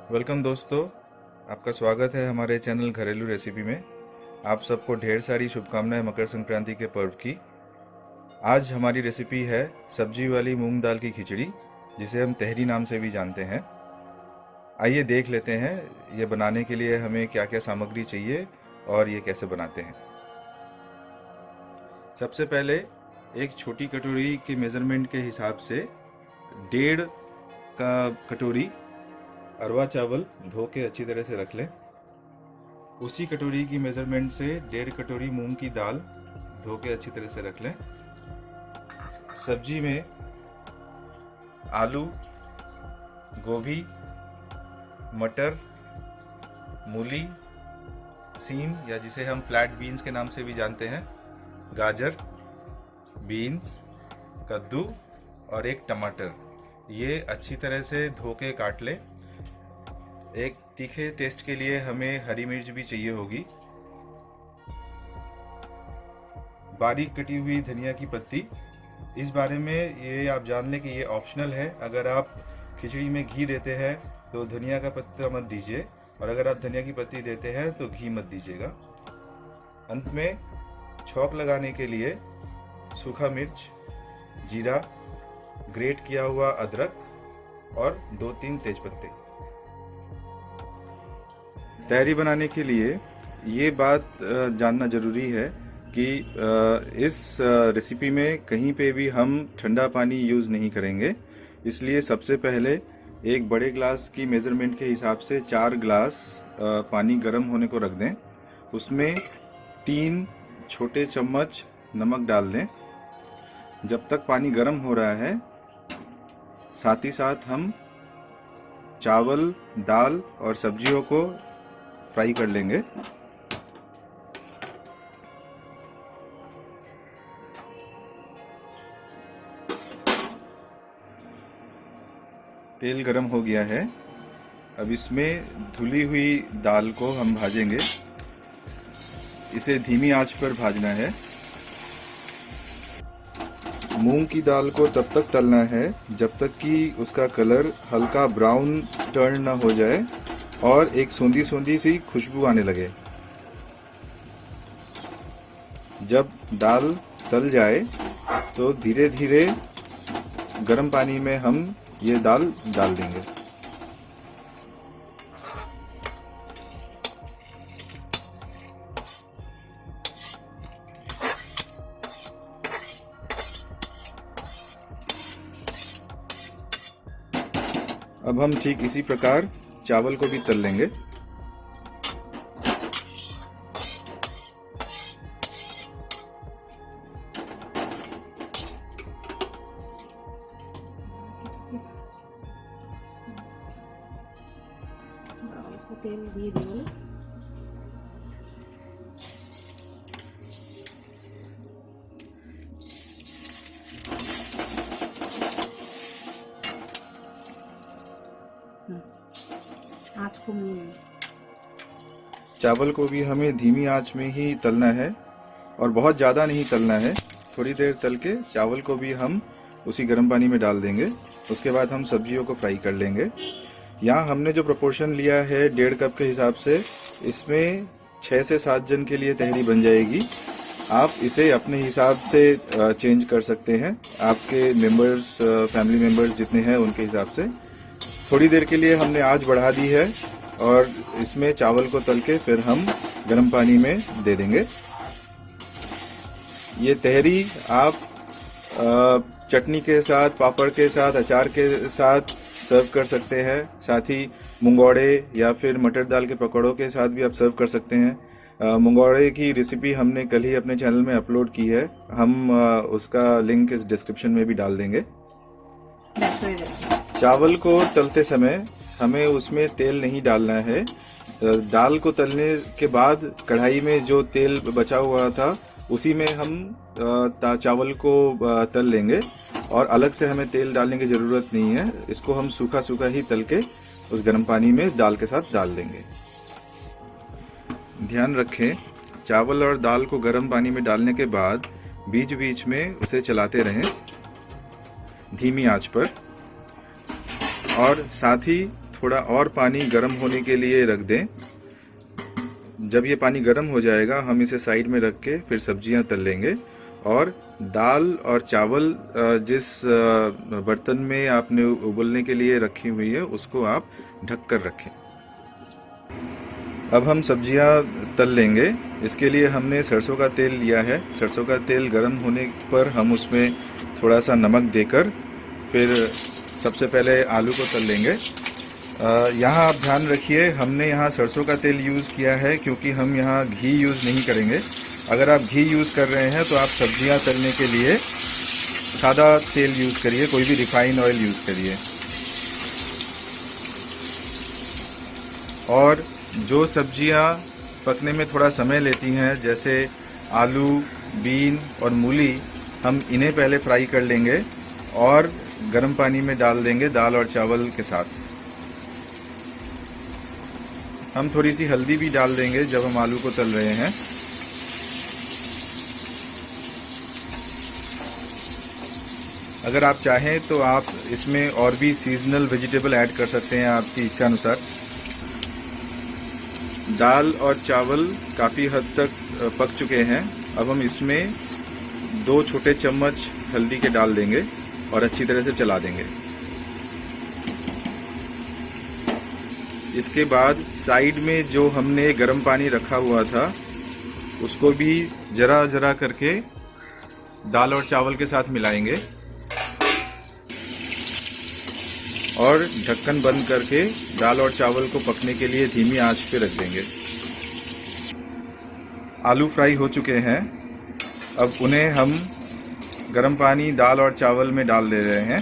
Welcome दोस्तों, आपका स्वागत है हमारे चैनल घरेलू रेसिपी में। आप सबको ढेर सारी शुभकामनाएं मकर संक्रांति के पर्व की। आज हमारी रेसिपी है सब्जी वाली मूंग दाल की खिचड़ी, जिसे हम तहरी नाम से भी जानते हैं। आइए देख लेते हैं ये बनाने के लिए हमें क्या क्या सामग्री चाहिए और ये कैसे बनाते हैं। सबसे पहले एक छोटी कटोरी के मेज़रमेंट के हिसाब से 1.5 कटोरी अरवा चावल धो के अच्छी तरह से रख लें। उसी कटोरी की मेज़रमेंट से 1.5 कटोरी मूंग की दाल धो के अच्छी तरह से रख लें। सब्जी में आलू, गोभी, मटर, मूली, सीम या जिसे हम फ्लैट बीन्स के नाम से भी जानते हैं, गाजर, बीन्स, कद्दू और एक टमाटर, ये अच्छी तरह से धो के काट लें। एक तीखे टेस्ट के लिए हमें हरी मिर्च भी चाहिए होगी। बारीक कटी हुई धनिया की पत्ती, इस बारे में ये आप जान लें कि ये ऑप्शनल है। अगर आप खिचड़ी में घी देते हैं तो धनिया का पत्ता मत दीजिए, और अगर आप धनिया की पत्ती देते हैं तो घी मत दीजिएगा। अंत में छौंक लगाने के लिए सूखा मिर्च, जीरा, ग्रेट किया हुआ अदरक और 2-3 तेजपत्ते। तहरी बनाने के लिए ये बात जानना ज़रूरी है कि इस रेसिपी में कहीं पे भी हम ठंडा पानी यूज़ नहीं करेंगे। इसलिए सबसे पहले एक बड़े ग्लास की मेज़रमेंट के हिसाब से 4 ग्लास पानी गर्म होने को रख दें। उसमें 3 छोटे चम्मच नमक डाल दें। जब तक पानी गर्म हो रहा है, साथ ही साथ हम चावल, दाल और सब्जियों को फ्राई कर लेंगे। तेल गरम हो गया है। अब इसमें धुली हुई दाल को हम भाजेंगे। इसे धीमी आंच पर भाजना है। मूंग की दाल को तब तक तलना है जब तक कि उसका कलर हल्का ब्राउन टर्न ना हो जाए और एक सोंधी सोंधी सी खुशबू आने लगे। जब दाल तल जाए तो धीरे धीरे गर्म पानी में हम ये दाल डाल देंगे। अब हम ठीक इसी प्रकार चावल को भी तल लेंगे। तेल দিয়ে দেবো না। आँच कमिए नहीं। चावल को भी हमें धीमी आंच में ही तलना है और बहुत ज़्यादा नहीं तलना है। थोड़ी देर तल के चावल को भी हम उसी गर्म पानी में डाल देंगे। उसके बाद हम सब्जियों को फ्राई कर लेंगे। यहाँ हमने जो प्रोपोर्शन लिया है 1.5 कप के हिसाब से, इसमें 6 से 7 जन के लिए तहरी बन जाएगी। आप इसे अपने हिसाब से चेंज कर सकते हैं, आपके मेंबर्स, फैमिली मेंबर्स जितने हैं उनके हिसाब से। थोड़ी देर के लिए हमने आंच बढ़ा दी है और इसमें चावल को तल के फिर हम गर्म पानी में दे देंगे। ये तहरी आप चटनी के साथ, पापड़ के साथ, अचार के साथ सर्व कर सकते हैं। साथ ही मुंगौड़े या फिर मटर दाल के पकौड़ों के साथ भी आप सर्व कर सकते हैं। मुंगौड़े की रेसिपी हमने कल ही अपने चैनल में अपलोड की है। हम उसका लिंक इस डिस्क्रिप्शन में भी डाल देंगे। चावल को तलते समय हमें उसमें तेल नहीं डालना है। दाल को तलने के बाद कढ़ाई में जो तेल बचा हुआ था उसी में हम चावल को तल लेंगे और अलग से हमें तेल डालने की ज़रूरत नहीं है। इसको हम सूखा सूखा ही तल के उस गर्म पानी में दाल के साथ डाल देंगे। ध्यान रखें, चावल और दाल को गर्म पानी में डालने के बाद बीच बीच में उसे चलाते रहें धीमी आंच पर। और साथ ही थोड़ा और पानी गर्म होने के लिए रख दें। जब ये पानी गर्म हो जाएगा हम इसे साइड में रख के फिर सब्जियां तल लेंगे। और दाल और चावल जिस बर्तन में आपने उबलने के लिए रखी हुई है उसको आप ढक कर रखें। अब हम सब्जियां तल लेंगे। इसके लिए हमने सरसों का तेल लिया है। सरसों का तेल गर्म होने पर हम उसमें थोड़ा सा नमक देकर फिर सबसे पहले आलू को तल लेंगे। यहाँ आप ध्यान रखिए, हमने यहाँ सरसों का तेल यूज़ किया है क्योंकि हम यहाँ घी यूज़ नहीं करेंगे। अगर आप घी यूज़ कर रहे हैं तो आप सब्जियाँ तलने के लिए सादा तेल यूज़ करिए, कोई भी रिफाइन ऑयल यूज़ करिए। और जो सब्जियां पकने में थोड़ा समय लेती हैं जैसे आलू, बीन और मूली, हम इन्हें पहले फ्राई कर लेंगे और गर्म पानी में डाल देंगे दाल और चावल के साथ। हम थोड़ी सी हल्दी भी डाल देंगे जब हम आलू को तल रहे हैं। अगर आप चाहें तो आप इसमें और भी सीजनल वेजिटेबल ऐड कर सकते हैं आपकी इच्छा अनुसार। दाल और चावल काफ़ी हद तक पक चुके हैं। अब हम इसमें 2 छोटे चम्मच हल्दी के डाल देंगे और अच्छी तरह से चला देंगे। इसके बाद साइड में जो हमने गर्म पानी रखा हुआ था उसको भी जरा जरा करके दाल और चावल के साथ मिलाएंगे और ढक्कन बंद करके दाल और चावल को पकने के लिए धीमी आंच पे रख देंगे। आलू फ्राई हो चुके हैं। अब उन्हें हम गर्म पानी दाल और चावल में डाल दे रहे हैं।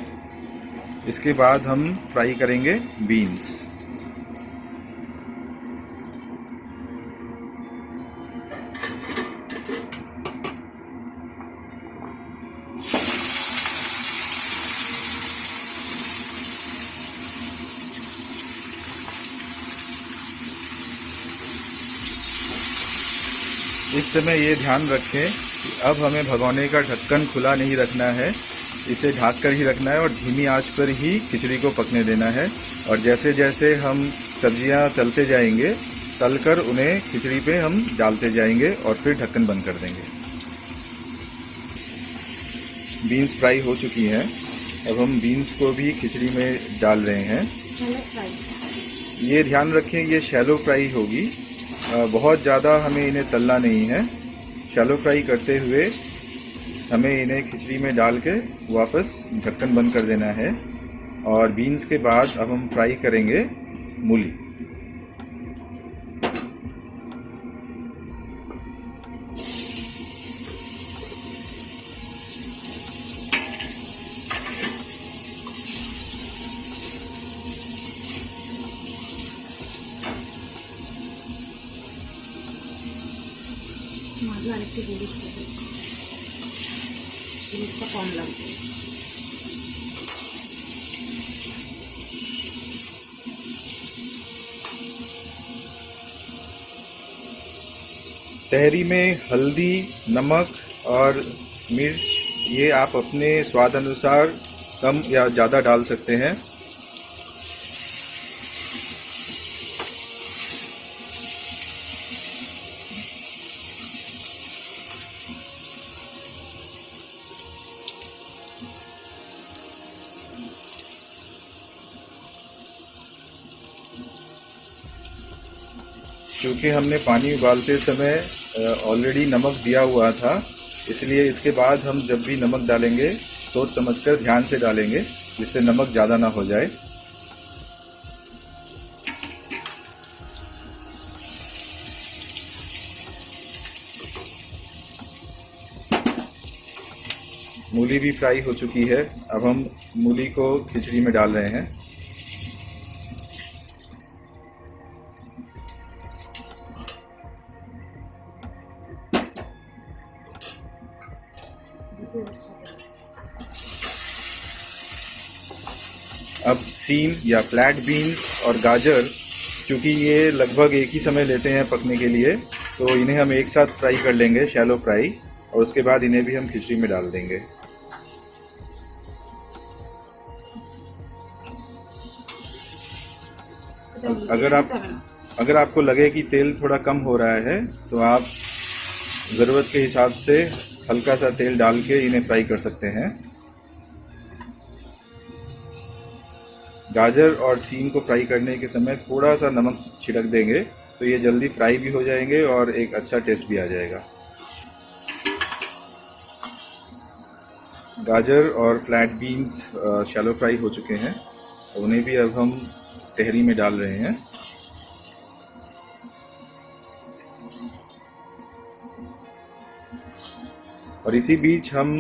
इसके बाद हम फ्राई करेंगे बीन्स। इस समय ये ध्यान रखें कि अब हमें भगोने का ढक्कन खुला नहीं रखना है, इसे ढक कर ही रखना है और धीमी आंच पर ही खिचड़ी को पकने देना है। और जैसे जैसे हम सब्जियां तलते जाएंगे, तलकर उन्हें खिचड़ी पे हम डालते जाएंगे और फिर ढक्कन बंद कर देंगे। बीन्स फ्राई हो चुकी हैं। अब हम बीन्स को भी खिचड़ी में डाल रहे हैं। ये ध्यान रखें ये शैलो फ्राई होगी, बहुत ज़्यादा हमें इन्हें तलना नहीं है। शैलो फ्राई करते हुए हमें इन्हें खिचड़ी में डाल के वापस ढक्कन बंद कर देना है। और बीन्स के बाद अब हम फ्राई करेंगे मूली। মাঝে আরেকটু গুঁড়ো দেবো, জিনিসটা কম লাগবে। तहरी में हल्दी, नमक और मिर्च ये आप अपने स्वाद अनुसार कम या ज़्यादा डाल सकते हैं। क्योंकि हमने पानी उबालते समय ऑलरेडी नमक दिया हुआ था, इसलिए इसके बाद हम जब भी नमक डालेंगे सोच समझकर ध्यान से डालेंगे जिससे नमक ज़्यादा ना हो जाए। मूली भी फ्राई हो चुकी है। अब हम मूली को खिचड़ी में डाल रहे हैं। अब सीम या फ्लैट बीन्स और गाजर, क्योंकि ये लगभग एक ही समय लेते हैं पकने के लिए, तो इन्हें हम एक साथ फ्राई कर लेंगे, शैलो फ्राई, और उसके बाद इन्हें भी हम खिचड़ी में डाल देंगे। अगर आपको लगे कि तेल थोड़ा कम हो रहा है तो आप ज़रूरत के हिसाब से हल्का सा तेल डाल के इन्हें फ्राई कर सकते हैं। गाजर और सीम को फ्राई करने के समय थोड़ा सा नमक छिड़क देंगे तो ये जल्दी फ्राई भी हो जाएंगे और एक अच्छा टेस्ट भी आ जाएगा। गाजर और फ्लैट बीन्स शैलो फ्राई हो चुके हैं, उन्हें भी अब हम तहरी में डाल रहे हैं। और इसी बीच हम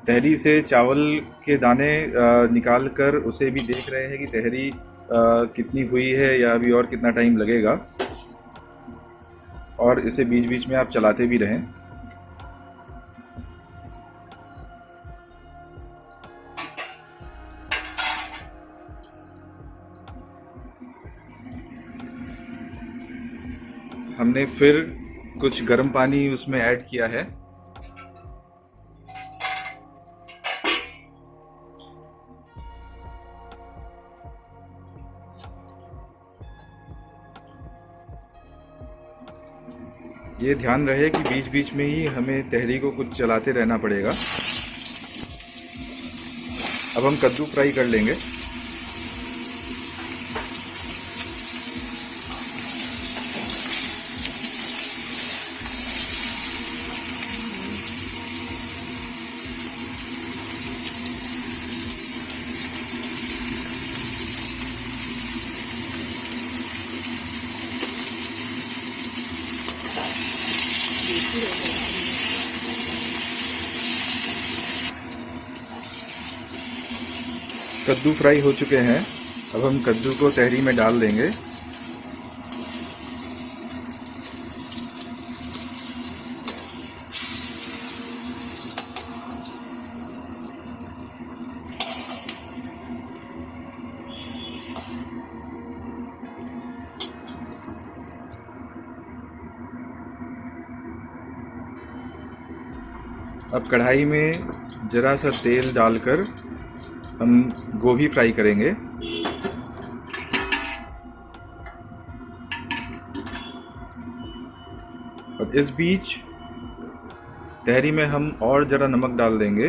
तहरी से चावल के दाने निकाल कर उसे भी देख रहे हैं कि तहरी कितनी हुई है या अभी और कितना टाइम लगेगा, और इसे बीच बीच में आप चलाते भी रहें। हमने फिर कुछ गर्म पानी उसमें ऐड किया है। ये ध्यान रहे कि बीच बीच में ही हमें तहरी को कुछ चलाते रहना पड़ेगा। अब हम कद्दू फ्राई कर लेंगे। कद्दू फ्राई हो चुके हैं, अब हम कद्दू को तहरी में डाल देंगे। अब कढ़ाई में ज़रा सा तेल डालकर हम गोभी फ्राई करेंगे। और इस बीच तहरी में हम और ज़रा नमक डाल देंगे।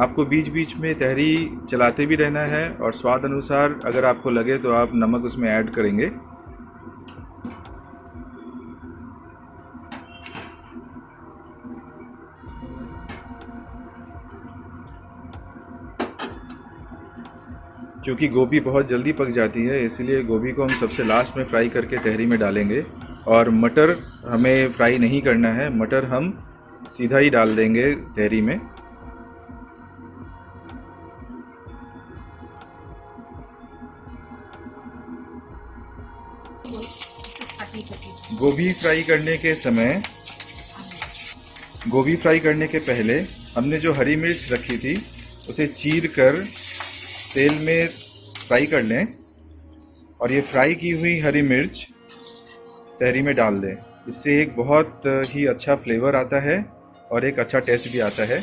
आपको बीच बीच में तहरी चलाते भी रहना है और स्वाद अनुसार अगर आपको लगे तो आप नमक उसमें ऐड करेंगे। क्योंकि गोभी बहुत जल्दी पक जाती है, इसलिए गोभी को हम सबसे लास्ट में फ्राई करके तहरी में डालेंगे। और मटर हमें फ्राई नहीं करना है, मटर हम सीधा ही डाल देंगे तहरी में। गोभी फ्राई करने के पहले हमने जो हरी मिर्च रखी थी उसे चीर कर तेल में फ्राई कर लें, और ये फ्राई की हुई हरी मिर्च तहरी में डाल दें। इससे एक बहुत ही अच्छा फ्लेवर आता है और एक अच्छा टेस्ट भी आता है।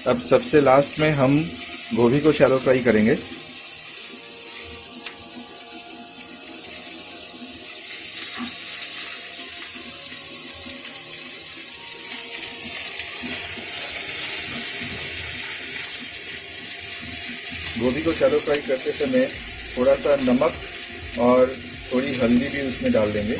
अब सबसे लास्ट में हम गोभी को शैलो फ्राई करेंगे। गोभी को शैलो फ्राई करते समय थोड़ा सा नमक और थोड़ी हल्दी भी उसमें डाल देंगे।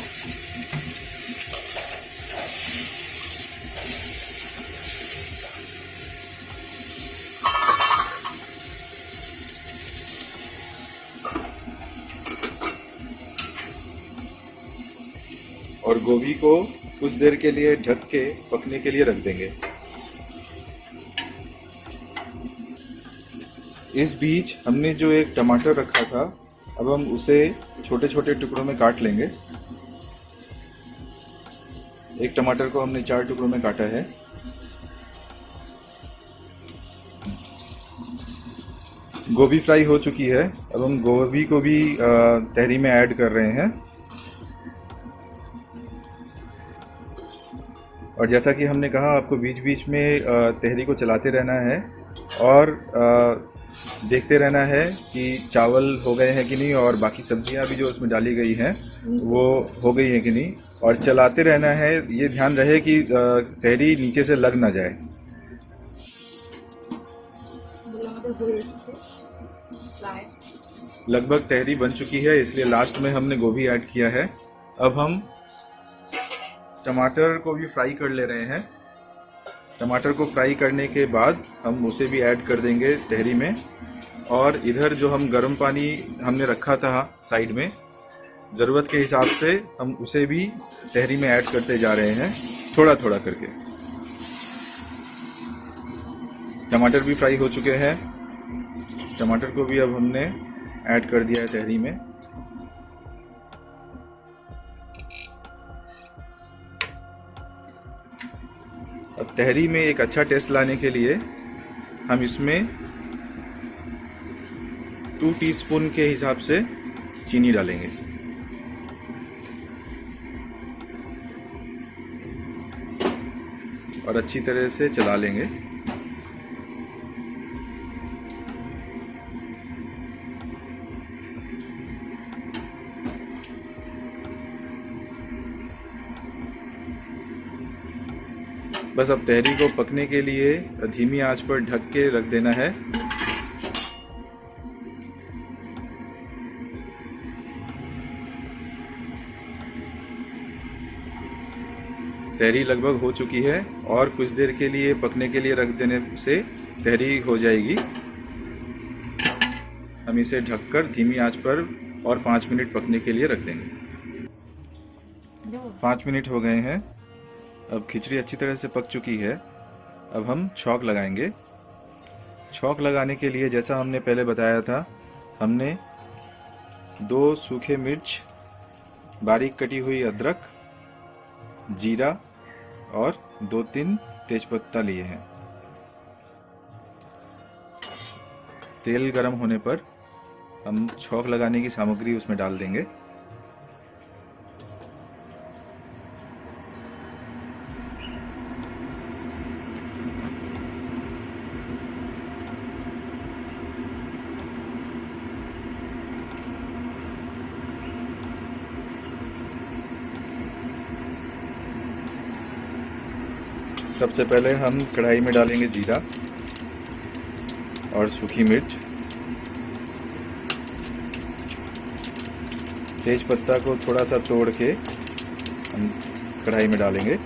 और गोभी को कुछ देर के लिए ढक के पकने के लिए रख देंगे। इस बीच हमने जो एक टमाटर रखा था, अब हम उसे छोटे छोटे टुकड़ों में काट लेंगे। एक टमाटर को हमने 4 टुकड़ों में काटा है। गोभी फ्राई हो चुकी है, अब हम गोभी को भी तहरी में ऐड कर रहे हैं। और जैसा कि हमने कहा, आपको बीच बीच में तहरी को चलाते रहना है और देखते रहना है कि चावल हो गए हैं कि नहीं, और बाकी सब्जियां भी जो उसमें डाली गई हैं वो हो गई हैं कि नहीं, और चलाते रहना है। ये ध्यान रहे कि तहरी नीचे से लग ना जाए। लगभग तहरी बन चुकी है, इसलिए लास्ट में हमने गोभी ऐड किया है। अब हम टमाटर को भी फ्राई कर ले रहे हैं। टमाटर को फ्राई करने के बाद हम उसे भी ऐड कर देंगे तहरी में। और इधर जो हम गर्म पानी हमने रखा था साइड में, ज़रूरत के हिसाब से हम उसे भी तहरी में ऐड करते जा रहे हैं, थोड़ा थोड़ा करके। टमाटर भी फ्राई हो चुके हैं। टमाटर को भी अब हमने ऐड कर दिया है तहरी में। अब तहरी में एक अच्छा टेस्ट लाने के लिए हम इसमें 2 टीस्पून के हिसाब से चीनी डालेंगे। और अच्छी तरह से चला लेंगे। बस अब तहरी को पकने के लिए धीमी आंच पर ढक के रख देना है। तहरी लगभग हो चुकी है और कुछ देर के लिए पकने के लिए रख देने से तहरी हो जाएगी। हम इसे ढककर धीमी आंच पर और 5 मिनट पकने के लिए रख देंगे। 5 मिनट हो गए हैं। अब खिचड़ी अच्छी तरह से पक चुकी है। अब हम छौंक लगाएंगे। छौंक लगाने के लिए जैसा हमने पहले बताया था, हमने 2 सूखे मिर्च, बारीक कटी हुई अदरक, जीरा और 2-3 तेजपत्ता लिए हैं। तेल गरम होने पर हम छौंक लगाने की सामग्री उसमें डाल देंगे। सबसे पहले हम कढ़ाई में डालेंगे जीरा और सूखी मिर्च। तेज पत्ता को थोड़ा सा तोड़ के हम कढ़ाई में डालेंगे।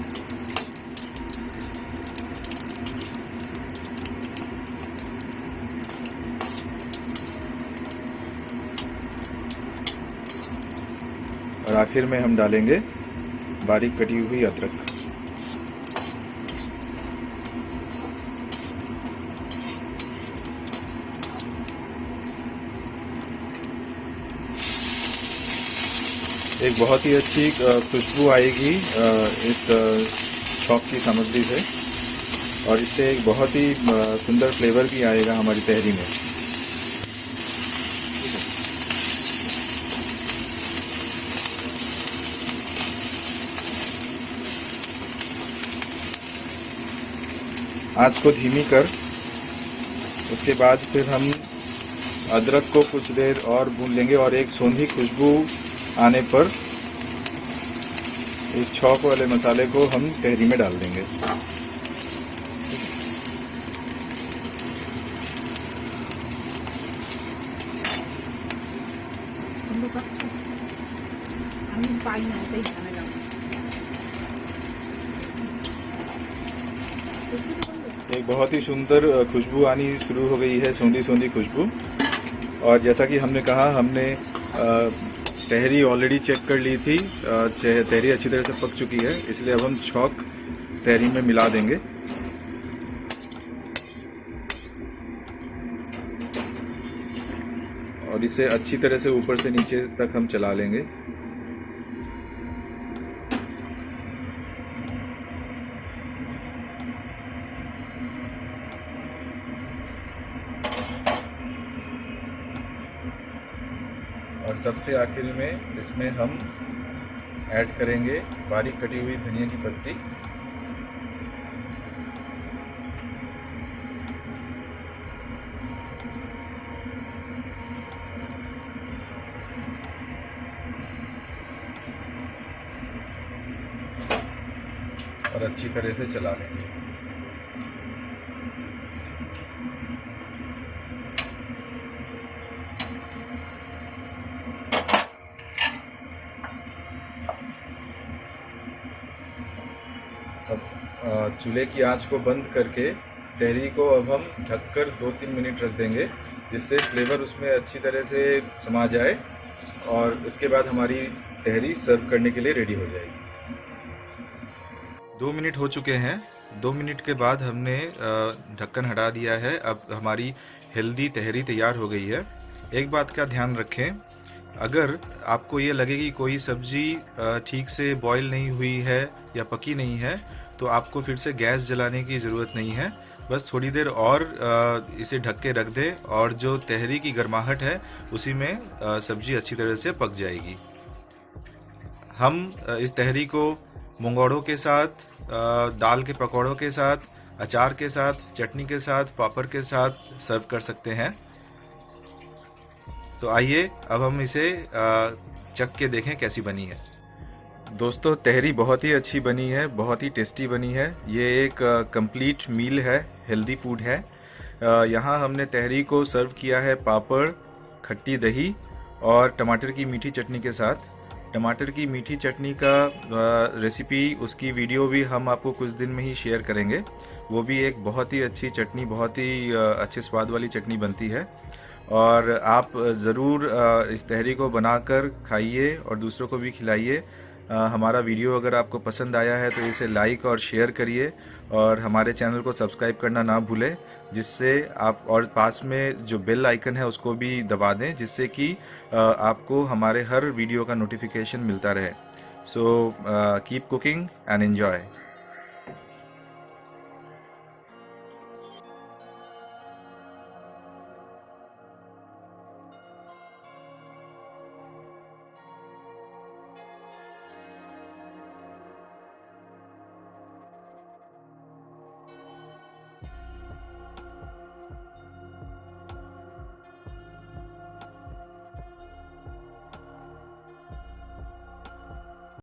और आखिर में हम डालेंगे बारीक कटी हुई अदरक। एक बहुत ही अच्छी खुशबू आएगी इस छौंक की सामग्री से, और इससे एक बहुत ही सुंदर फ्लेवर भी आएगा हमारी तहरी में। आंच को धीमी कर उसके बाद फिर हम अदरक को कुछ देर और भून लेंगे, और एक सोंधी खुशबू आने पर इस छौंक वाले मसाले को हम तहरी में डाल देंगे। एक बहुत ही सुंदर खुशबू आनी शुरू हो गई है, सोंधी सोंधी खुशबू। और जैसा कि हमने कहा, हमने तहरी ऑलरेडी चेक कर ली थी। तहरी अच्छी तरह से पक चुकी है, इसलिए अब हम छौंक तहरी में मिला देंगे। और इसे अच्छी तरह से ऊपर से नीचे तक हम चला लेंगे। और सबसे आखिर में इसमें हम ऐड करेंगे बारीक कटी हुई धनिया की पत्ती और अच्छी तरह से चला लेंगे। अब चूल्हे की आंच को बंद करके तहरी को अब हम ढककर 2-3 मिनट रख देंगे, जिससे फ्लेवर उसमें अच्छी तरह से समा जाए और उसके बाद हमारी तहरी सर्व करने के लिए रेडी हो जाएगी। 2 मिनट हो चुके हैं। 2 मिनट के बाद हमने ढक्कन हटा दिया है। अब हमारी हेल्दी तहरी तैयार हो गई है। एक बात का ध्यान रखें, अगर आपको ये लगे कि कोई सब्जी ठीक से बॉईल नहीं हुई है या पकी नहीं है, तो आपको फिर से गैस जलाने की ज़रूरत नहीं है। बस थोड़ी देर और इसे ढक के रख दें और जो तहरी की गर्माहट है उसी में सब्जी अच्छी तरह से पक जाएगी। हम इस तहरी को मुंगौड़ों के साथ, दाल के पकौड़ों के साथ, अचार के साथ, चटनी के साथ, पापड़ के साथ सर्व कर सकते हैं। तो आइए अब हम इसे चख के देखें कैसी बनी है। दोस्तों, तहरी बहुत ही अच्छी बनी है, बहुत ही टेस्टी बनी है। ये एक कंप्लीट मील है, हेल्दी फूड है। यहाँ हमने तहरी को सर्व किया है पापड़, खट्टी दही और टमाटर की मीठी चटनी के साथ। टमाटर की मीठी चटनी का रेसिपी, उसकी वीडियो भी हम आपको कुछ दिन में ही शेयर करेंगे। वो भी एक बहुत ही अच्छी चटनी, बहुत ही अच्छे स्वाद वाली चटनी बनती है और आप ज़रूर इस तहरी को बनाकर खाइए और दूसरों को भी खिलाइए। हमारा वीडियो अगर आपको पसंद आया है तो इसे लाइक और शेयर करिए और हमारे चैनल को सब्सक्राइब करना ना भूलें, जिससे आप, और पास में जो बेल आइकन है उसको भी दबा दें, जिससे कि आपको हमारे हर वीडियो का नोटिफिकेशन मिलता रहे। So keep cooking and enjoy.